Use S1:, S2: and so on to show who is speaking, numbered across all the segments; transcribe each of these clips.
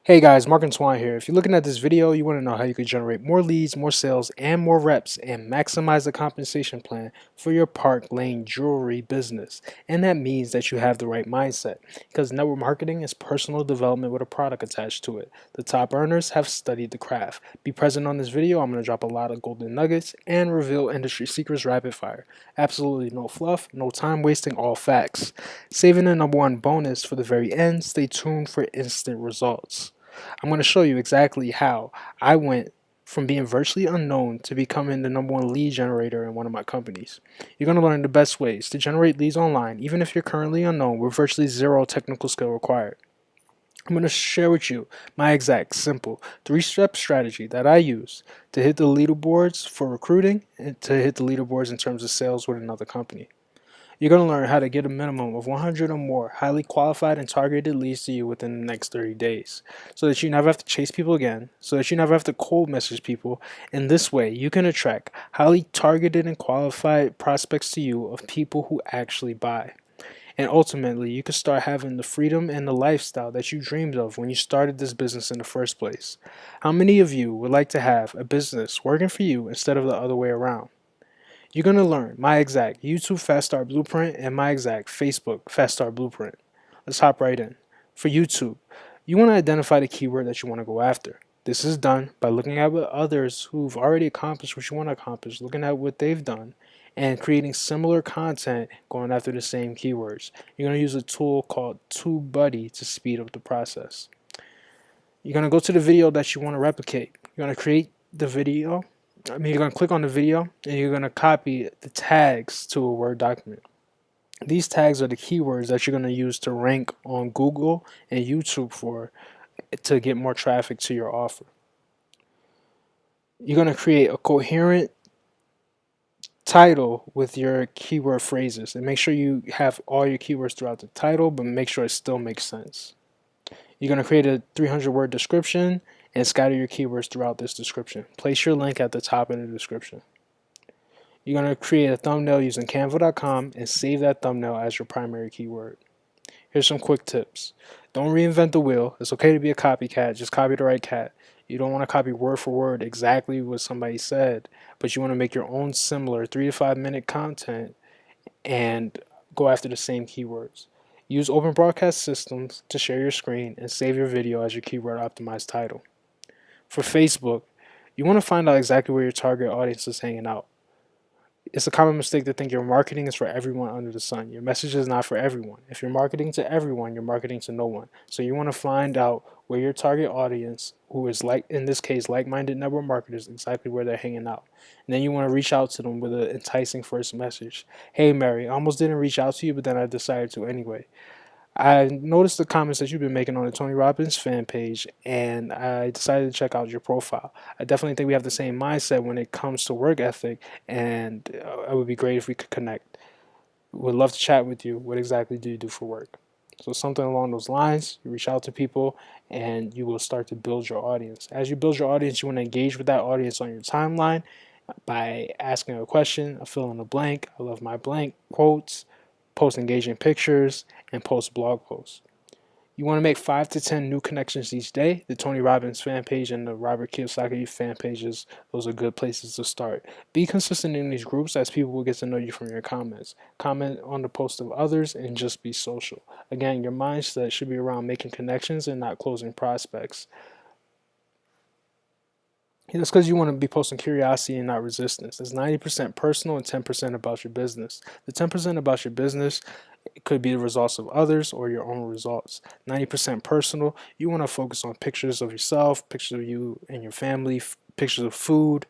S1: Hey guys, Mark Antoine here. If you're looking at this video, you want to know how you could generate more leads, more sales, and more reps and maximize the compensation plan for your Park Lane jewelry business. And that means that you have the right mindset because network marketing is personal development with a product attached to it. The top earners have studied the craft. Be present on this video. I'm going to drop a lot of golden nuggets and reveal industry secrets rapid fire. Absolutely no fluff, no time wasting, all facts. Saving the number one bonus for the very end. Stay tuned for instant results. I'm going to show you exactly how I went from being virtually unknown to becoming the number one lead generator in one of my companies. You're going to learn the best ways to generate leads online, even if you're currently unknown, with virtually zero technical skill required. I'm going to share with you my exact simple 3-step strategy that I use to hit the leaderboards for recruiting and to hit the leaderboards in terms of sales with another company. You're going to learn how to get a minimum of 100 or more highly qualified and targeted leads to you within the next 30 days so that you never have to chase people again, so that you never have to cold message people. In this way, you can attract highly targeted and qualified prospects to you of people who actually buy. And ultimately, you can start having the freedom and the lifestyle that you dreamed of when you started this business in the first place. How many of you would like to have a business working for you instead of the other way around? You're going to learn my exact YouTube Fast Start Blueprint and my exact Facebook Fast Start Blueprint. Let's hop right in. For YouTube, you want to identify the keyword that you want to go after. This is done by looking at what others who've already accomplished what you want to accomplish, looking at what they've done, and creating similar content going after the same keywords. You're going to use a tool called TubeBuddy to speed up the process. You're going to go to the video that you want to replicate. You're going to create the video. You're going to click on the video and you're going to copy the tags to a Word document. These tags are the keywords that you're going to use to rank on Google and YouTube for to get more traffic to your offer. You're going to create a coherent title with your keyword phrases and make sure you have all your keywords throughout the title, but make sure it still makes sense. You're going to create a 300-word description and scatter your keywords throughout this description. Place your link at the top of the description. You're going to create a thumbnail using canva.com and save that thumbnail as your primary keyword. Here's some quick tips. Don't reinvent the wheel. It's okay to be a copycat. Just copy the right cat. You don't want to copy word for word exactly what somebody said, but you want to make your own similar 3 to 5 minute content and go after the same keywords. Use open broadcast systems to share your screen and save your video as your keyword optimized title. For Facebook, you want to find out exactly where your target audience is hanging out. It's a common mistake to think your marketing is for everyone under the sun. Your message is not for everyone. If you're marketing to everyone, you're marketing to no one. So you want to find out where your target audience, who is like in this case like-minded network marketers, exactly where they're hanging out. And then you want to reach out to them with an enticing first message. Hey Mary, I almost didn't reach out to you, but then I decided to anyway. I noticed the comments that you've been making on the Tony Robbins fan page, and I decided to check out your profile. I definitely think we have the same mindset when it comes to work ethic, and it would be great if we could connect. Would love to chat with you. What exactly do you do for work? So something along those lines, you reach out to people and you will start to build your audience. As you build your audience, you want to engage with that audience on your timeline by asking a question, a fill in the blank, I love my blank, quotes, post engaging pictures, and post blog posts. You want to make 5 to 10 new connections each day. The Tony Robbins fan page and the Robert Kiyosaki fan pages, those are good places to start. Be consistent in these groups as people will get to know you from your comments. Comment on the posts of others and just be social. Again, your mindset should be around making connections and not closing prospects. That's because you want to be posting curiosity and not resistance. It's 90% personal and 10% about your business. The 10% about your business could be the results of others or your own results. 90% personal, you want to focus on pictures of yourself, pictures of you and your family, pictures of food,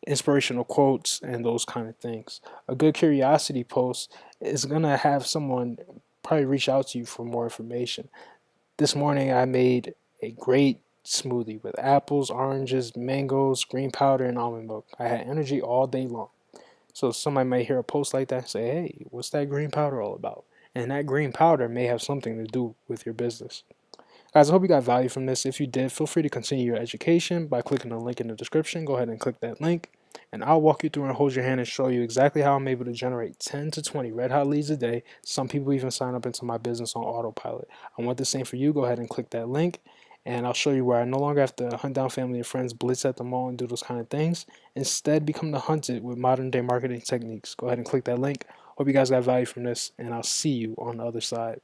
S1: inspirational quotes, and those kind of things. A good curiosity post is going to have someone probably reach out to you for more information. This morning I made a great smoothie with apples, oranges, mangoes, green powder, and almond milk. I had energy all day long. So somebody might hear a post like that and say, hey, what's that green powder all about? And that green powder may have something to do with your business. Guys, I hope you got value from this. If you did, feel free to continue your education by clicking the link in the description. Go ahead and click that link, and I'll walk you through and hold your hand and show you exactly how I'm able to generate 10 to 20 red hot leads a day. Some people even sign up into my business on autopilot. I want the same for you. Go ahead and click that link, And I'll show you where I no longer have to hunt down family and friends, blitz at the mall, and do those kind of things. Instead, become the hunted with modern day marketing techniques. Go ahead and click that link. Hope you guys got value from this, and I'll see you on the other side.